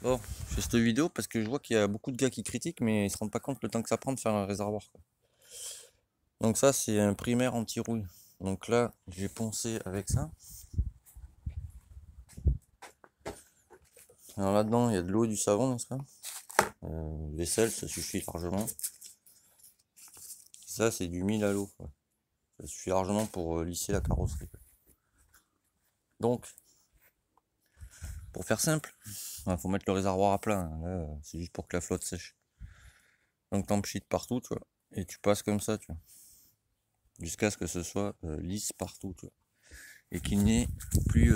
Bon, je fais cette vidéo parce que je vois qu'il y a beaucoup de gars qui critiquent, mais ils se rendent pas compte le temps que ça prend de faire un réservoir, quoi. Donc ça, c'est un primaire anti-rouille. Donc là, j'ai poncé avec ça. Alors là-dedans, il y a de l'eau et du savon, n'est-ce pas? Vaisselle, ça suffit largement. Ça, c'est du 1000 à l'eau, quoi. Ça suffit largement pour lisser la carrosserie, quoi. Donc, pour faire simple, il faut mettre le réservoir à plat, hein. Là, c'est juste pour que la flotte sèche. Donc t'en pchites partout, tu vois. Et tu passes comme ça, tu vois. Jusqu'à ce que ce soit lisse partout, tu vois. Et qu'il n'y ait plus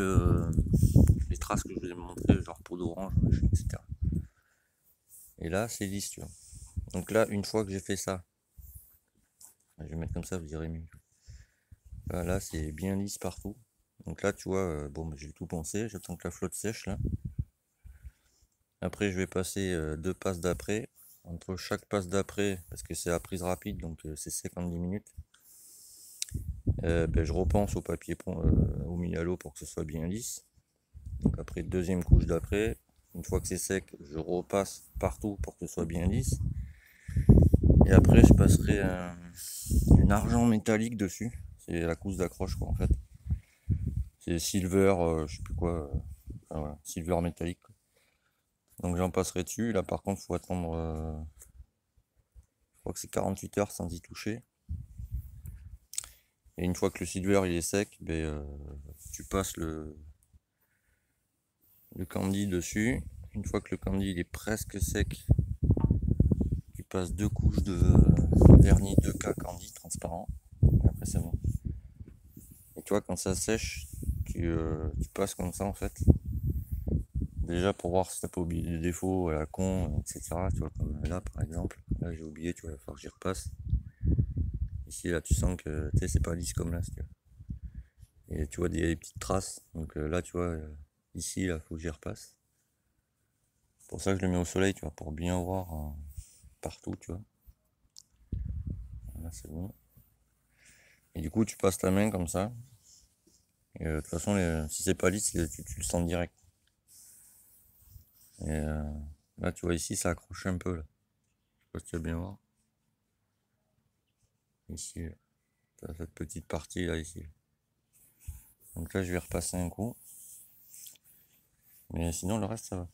les traces que je vous ai montrées, genre peau d'orange, etc. Et là, c'est lisse, tu vois. Donc là, une fois que j'ai fait ça, je vais mettre comme ça, vous direz mieux. Là, c'est bien lisse partout. Donc là, tu vois, bon, j'ai tout poncé, j'attends que la flotte sèche, là. Après, je vais passer deux passes d'après. Entre chaque passe d'après, parce que c'est à prise rapide, donc c'est sec en 10 minutes. Je repense au papier au mis à l'eau pour que ce soit bien lisse. Donc après, deuxième couche d'après. Une fois que c'est sec, je repasse partout pour que ce soit bien lisse. Et après, je passerai un argent métallique dessus. C'est la couche d'accroche, quoi, en fait. C'est silver, je sais plus quoi. Enfin, voilà, silver métallique, quoi. Donc j'en passerai dessus. Là, par contre, faut attendre. Je crois que c'est 48 heures sans y toucher. Et une fois que le silver il est sec, tu passes le candy dessus. Une fois que le candy il est presque sec, tu passes deux couches de vernis 2K candy transparent. Et après c'est bon. Et tu vois, quand ça sèche, tu passes comme ça en fait. Déjà pour voir si t'as pas oublié des défauts à la con, etc. Tu vois, comme là par exemple. Là j'ai oublié, tu vois, il va falloir que j'y repasse. Ici là tu sens que tu sais, c'est pas lisse comme là, tu vois. Et tu vois des petites traces. Donc là tu vois, ici là faut que j'y repasse. C'est pour ça que je le mets au soleil, tu vois, pour bien voir partout, tu vois. Là c'est bon. Et du coup tu passes ta main comme ça. Et de toute façon, si c'est pas lisse, tu le sens direct. Et là tu vois ici ça accroche un peu là. Je sais pas si tu vas bien voir. Ici, t'as cette petite partie là ici. Donc là je vais repasser un coup. Mais sinon le reste ça va.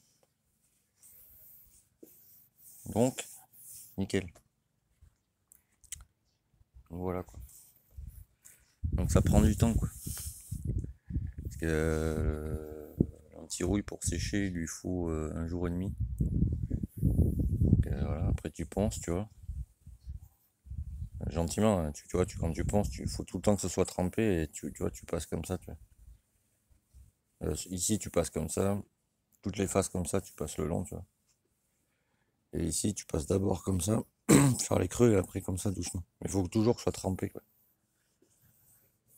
Donc, nickel. Donc, voilà quoi. Donc ça prend du temps quoi. Parce que l'anti-rouille pour sécher il lui faut un jour et demi. Donc voilà, après tu ponces, tu vois. Gentiment, hein, tu vois, quand tu ponces, il faut tout le temps que ce soit trempé et tu vois, tu passes comme ça, tu vois. Ici tu passes comme ça, toutes les faces comme ça, tu passes le long, tu vois. Et ici tu passes d'abord comme ça, faire les creux et après comme ça doucement. Mais il faut toujours que ce soit trempé, quoi.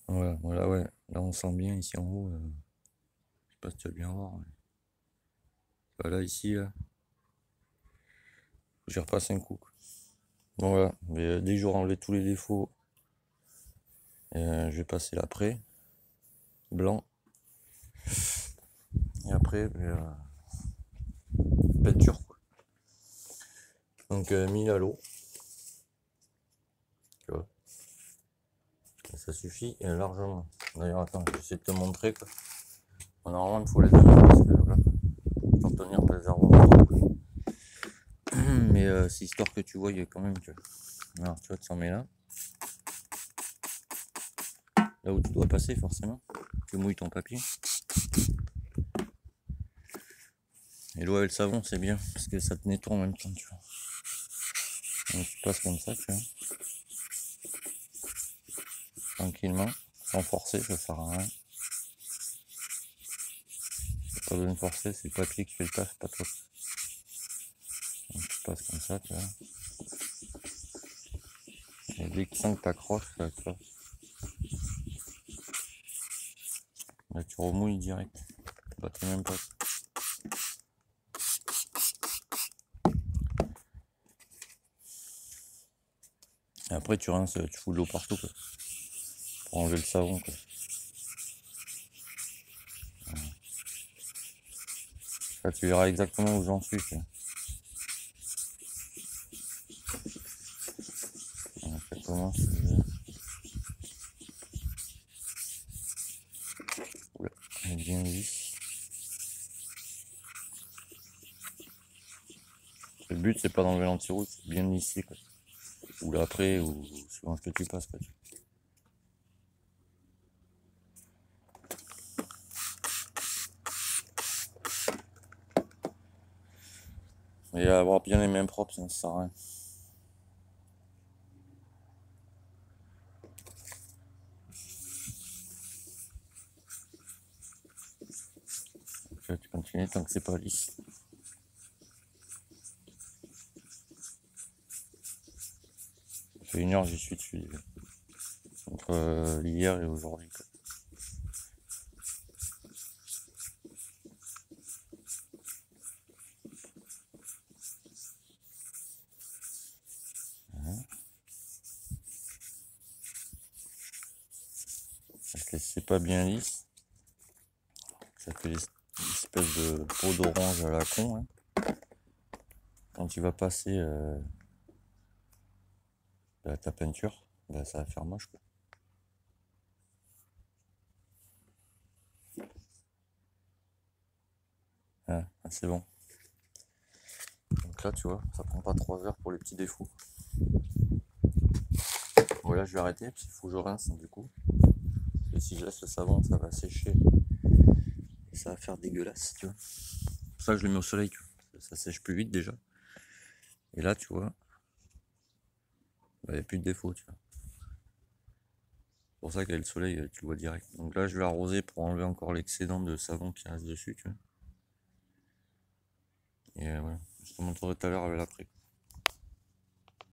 Voilà, voilà, ouais. Là on sent bien ici en haut. Je sais pas si tu vas bien voir. Mais... voilà, ici, là. J'y repasse un coup, quoi. Bon, voilà. Mais dès que j'aurai enlevé tous les défauts, je vais passer l'après. Blanc. Et après, peinture, quoi. Donc 1000 à l'eau. Tu vois. Et ça suffit largement. D'ailleurs, attends, je vais essayer de te montrer, quoi. Bon, normalement, il faut les deux mains parce que voilà. Pour tenir le réservoir. Mais c'est histoire que tu vois, il y a quand même, tu vois. Alors, tu vois, tu en mets là. Là où tu dois passer, forcément. Tu mouilles ton papier. Et l'eau et le savon, c'est bien, parce que ça te nettoie en même temps, tu vois. Donc tu passes comme ça, tu vois. Tranquillement, sans forcer, ça sert à rien. Pas besoin de forcer, c'est le papier qui fait le taf, pas toi. Donc tu passes comme ça, tu vois. Et dès que tu sens que t'accroches, là, tu vois. Là, tu remouilles direct. Bah, t'es même pas. Et après, tu rinces, tu fous de l'eau partout, quoi. Pour enlever le savon, quoi. Là, tu verras exactement où j'en suis. Donc, ça commence. Oula, elle est bien lisse. Le but, c'est pas d'enlever l'anti-rouge, c'est bien lisser, quoi. Ou là après, ou suivant ce que tu passes, quoi. Et avoir bien les mains propres, ça ne sert à rien. Donc là, tu continues tant que c'est pas lisse. Ça fait 1 heure que j'y suis dessus. Entre hier et aujourd'hui. Parce que c'est pas bien lisse. Ça fait des espèces de peau d'orange à la con. Hein. Quand tu vas passer ta peinture, bah, ça va faire moche, quoi. Ah, c'est bon. Donc là, tu vois, ça prend pas 3 heures pour les petits défauts. Voilà, je vais arrêter parce qu'il faut que je rince du coup. Et si je laisse le savon, ça va sécher. Et ça va faire dégueulasse, tu vois. Pour ça, je le mets au soleil, tu vois. Ça sèche plus vite déjà. Et là, tu vois, il n'y a plus de défaut, tu vois. C'est pour ça qu'avec le soleil, tu le vois direct. Donc là, je vais arroser pour enlever encore l'excédent de savon qui reste dessus, tu vois. Et voilà, je te montrerai tout à l'heure avec l'après.